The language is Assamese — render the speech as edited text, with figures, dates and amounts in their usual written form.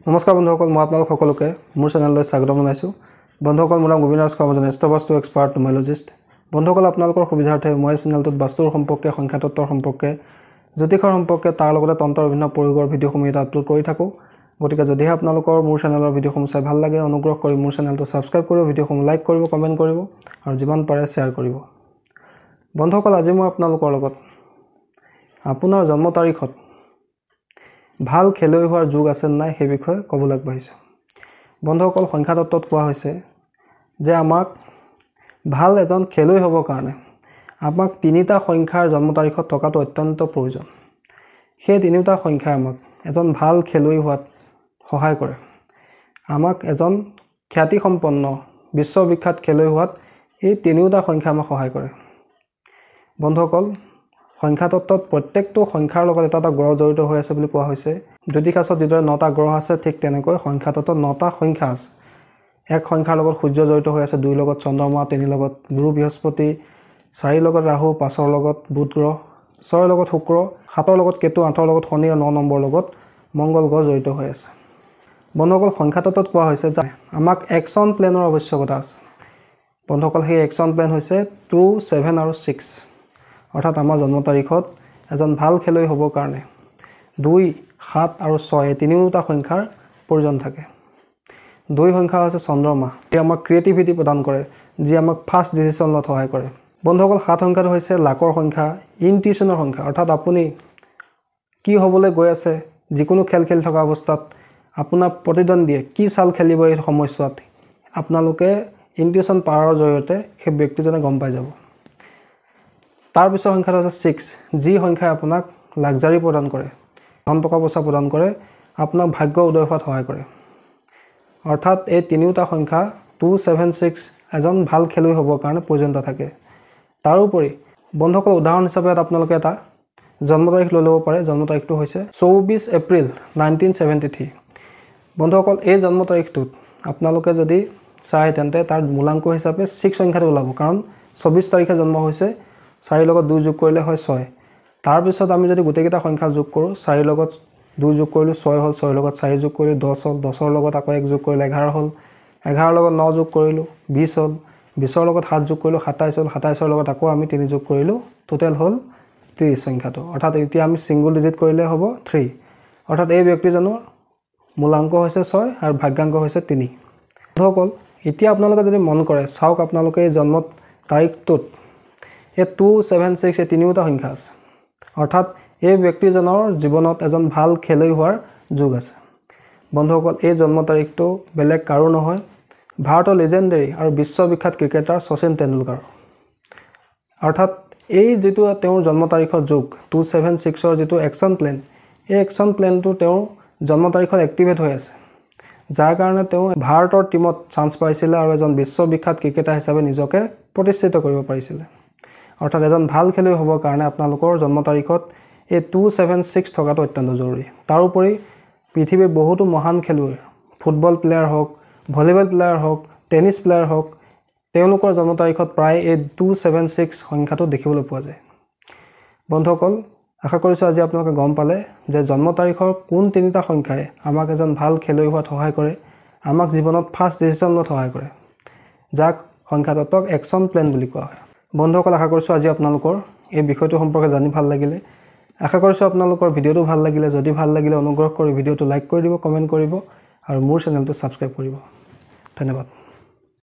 নমস্কাৰ বন্ধুসকল, মই আপোনালোক সকলোকে মোৰ চেনেললৈ স্বাগতম জনাইছোঁ। বন্ধুসকল, মোৰ নাম গোবিন্দ ৰাজ শৰ্মা, এষ্ট্ৰবাস্তু এক্সপাৰ্ট নিউমেৰলজিষ্ট। বন্ধুসকল, আপোনালোকৰ সুবিধাৰ্থে মই চেনেলটোত বাস্তুৰ সম্পৰ্কে, সংখ্যাতত্বৰ সম্পৰ্কে, জ্যোতিষৰ সম্পৰ্কে, তাৰ লগতে তন্ত্ৰৰ বিভিন্ন প্ৰয়োগৰ ভিডিঅ'সমূহ ইয়াত আপলোড কৰি থাকোঁ। গতিকে যদিহে আপোনালোকৰ মোৰ চেনেলৰ ভিডিঅ'সমূহ চাই ভাল লাগে, অনুগ্ৰহ কৰি মোৰ চেনেলটো ছাবস্ক্ৰাইব কৰিব, ভিডিঅ'সমূহ লাইক কৰিব, কমেণ্ট কৰিব আৰু যিমান পাৰে শ্বেয়াৰ কৰিব। বন্ধুসকল, আজি মই আপোনালোকৰ লগত আপোনাৰ জন্ম তাৰিখত ভাল খেলুৱৈ হোৱাৰ যোগ আছে নাই সেই বিষয়ে ক'বলৈ আগবাঢ়িছোঁ। বন্ধুসকল, সংখ্যাতত্ত্বত কোৱা হৈছে যে আমাক ভাল এজন খেলুৱৈ হ'বৰ কাৰণে আমাক তিনিটা সংখ্যাৰ জন্ম তাৰিখত থকাটো অত্যন্ত প্ৰয়োজন। সেই তিনিটা সংখ্যাই আমাক এজন ভাল খেলুৱৈ হোৱাত সহায় কৰে। আমাক এজন খ্যাতিসম্পন্ন বিশ্ববিখ্যাত খেলুৱৈ হোৱাত এই তিনিওটা সংখ্যাই আমাক সহায় কৰে। বন্ধুসকল, সংখ্যাতত্ত্বত প্ৰত্যেকটো সংখ্যাৰ লগত এটা গ্ৰহ জড়িত হৈ আছে বুলি কোৱা হৈছে। জ্যোতিষাস্ত্ৰত যিদৰে 9টা গ্ৰহ আছে, ঠিক তেনেকৈ সংখ্যাতত্ত্বত 9টা সংখ্যা আছে। এক সংখ্যাৰ লগত সূৰ্য জড়িত হৈ আছে, 2 লগত চন্দ্ৰমা, 3 লগত গুৰু বৃহস্পতি, 4 লগত ৰাহু, 5 লগত বুধ গ্ৰহ, 6 লগত শুক্ৰ, 7 লগত কেতু, 8 লগত শনি আৰু 9 নম্বৰ লগত মংগল গ্ৰহ জড়িত হৈ আছে। বন্ধুসকল, সংখ্যাতত্ত্বত কোৱা হৈছে যে আমাক একশ্যন প্লেনৰ আৱশ্যকতা আছে। বন্ধুসকল, সেই একশ্যন প্লেন হৈছে 2, 7 আৰু 6। অৰ্থাৎ আমাৰ জন্ম তাৰিখত এজন ভাল খেলুৱৈ হ'বৰ কাৰণে 2, 7 আৰু 6 এই তিনিওটা সংখ্যাৰ প্ৰয়োজন থাকে। 2 সংখ্যা হৈছে চন্দ্ৰমা, এই আমাক ক্ৰিয়েটিভিটি প্ৰদান কৰে, যি আমাক ফাষ্ট ডিচিশ্যন লোৱাত সহায় কৰে। বন্ধুসকল, 7 সংখ্যাটো হৈছে লাকৰ সংখ্যা, ইনটিউশ্যনৰ সংখ্যা। অৰ্থাৎ আপুনি কি হ'বলৈ গৈ আছে, যিকোনো খেল খেলি থকা অৱস্থাত আপোনাৰ প্ৰতিদ্বন্দ্বীয়ে কি চাল খেলিব এই সময়ছোৱাত আপোনালোকে ইনটিউশ্যন পাৱাৰৰ জৰিয়তে সেই ব্যক্তিজনে গম পাই যাব। তাৰপিছৰ সংখ্যাটো হৈছে 6, যি সংখ্যাই আপোনাক লাক্সাৰী প্ৰদান কৰে, ধন টকা পইচা প্ৰদান কৰে, আপোনাক ভাগ্য উদয় হোৱাত সহায় কৰে। অৰ্থাৎ এই তিনিওটা সংখ্যা 2, 7, 6 এজন ভাল খেলুৱৈ হ'বৰ কাৰণে প্ৰয়োজনীয়তা থাকে। তাৰোপৰি বন্ধুসকল, উদাহৰণ হিচাপে আপোনালোকে এটা জন্ম তাৰিখ লৈ ল'ব পাৰে। জন্ম তাৰিখটো হৈছে 24 এপ্ৰিল 1973। বন্ধুসকল, এই জন্ম তাৰিখটোত আপোনালোকে যদি চায় তেন্তে তাৰ মূলাংক হিচাপে 6 সংখ্যাটো ওলাব, কাৰণ 24 তাৰিখে জন্ম হৈছে, 4 লগত 2 যোগ কৰিলে হয় 6। তাৰপিছত আমি যদি গোটেইকেইটা সংখ্যা যোগ কৰোঁ, 4 লগত 2 যোগ কৰিলোঁ 6 হ'ল, 6 লগত 4 যোগ কৰিলোঁ 10 হ'ল, 10ৰ লগত আকৌ 1 যোগ কৰিলে 11 হ'ল, 11ৰ লগত 9 যোগ কৰিলোঁ 20 হ'ল, 20ৰ লগত 7 যোগ কৰিলোঁ 27 হ'ল, 27ৰ লগত আকৌ আমি 3 যোগ কৰিলোঁ, টোটেল হ'ল 30 সংখ্যাটো। অৰ্থাৎ এতিয়া আমি ছিংগুল ডিজিট কৰিলে হ'ব 3। অৰ্থাৎ এই ব্যক্তিজনৰ মূলাংক হৈছে 6 আৰু ভাগ্যাংক হৈছে 3। বন্ধুসকল, এতিয়া আপোনালোকে যদি মন কৰে, চাওক আপোনালোকে এই জন্ম তাৰিখটোত এই 2, 7, 6 এই তিনিওটা সংখ্যা আছে। অৰ্থাৎ এই ব্যক্তিজনৰ জীৱনত এজন ভাল খেলুৱৈ হোৱাৰ যোগ আছে। বন্ধুসকল, এই জন্ম তাৰিখটো বেলেগ কাৰো নহয়, ভাৰতৰ লেজেণ্ডেৰী আৰু বিশ্ববিখ্যাত ক্ৰিকেটাৰ শচীন তেণ্ডুলকাৰ। অৰ্থাৎ এই যিটো তেওঁৰ জন্ম তাৰিখৰ যোগ 2, 7, 6ৰ যিটো একশ্যন প্লেন, এই একশ্যন প্লেনটো তেওঁৰ জন্ম তাৰিখত এক্টিভেট হৈ আছে, যাৰ কাৰণে তেওঁ ভাৰতৰ টীমত চান্স পাইছিলে আৰু এজন বিশ্ববিখ্যাত ক্ৰিকেটাৰ হিচাপে নিজকে প্ৰতিষ্ঠিত কৰিব পাৰিছিলে। অৰ্থাৎ এজন ভাল খেলুৱৈ হ'বৰ কাৰণে আপোনালোকৰ জন্ম তাৰিখত এই 2, 7, 6 থকাটো অত্যন্ত জৰুৰী। তাৰোপৰি পৃথিৱীৰ বহুতো মহান খেলুৱৈ, ফুটবল প্লেয়াৰ হওক, ভলীবল প্লেয়াৰ হওক, টেনিছ প্লেয়াৰ হওক, তেওঁলোকৰ জন্ম তাৰিখত প্ৰায় এই 2, 7, 6 সংখ্যাটো দেখিবলৈ পোৱা যায়। বন্ধুসকল, আশা কৰিছোঁ আজি আপোনালোকে গম পালে যে জন্ম তাৰিখৰ কোন তিনিটা সংখ্যাই আমাক এজন ভাল খেলুৱৈ হোৱাত সহায় কৰে, আমাক জীৱনত ফাষ্ট ডিচিশ্যন লোৱাত সহায় কৰে, যাক সংখ্যাতত্ত্বক একশ্যন প্লেন বুলি কোৱা হয়। বন্ধুসকল, আশা কৰিছোঁ আজি আপোনালোকৰ এই বিষয়টো সম্পৰ্কে জানি ভাল লাগিলে। আশা কৰিছোঁ আপোনালোকৰ ভিডিঅ'টো ভাল লাগিলে। যদি ভাল লাগিলে অনুগ্ৰহ কৰি ভিডিঅ'টো লাইক কৰি দিব, কমেণ্ট কৰিব আৰু মোৰ চেনেলটো ছাবস্ক্ৰাইব কৰিব। ধন্যবাদ।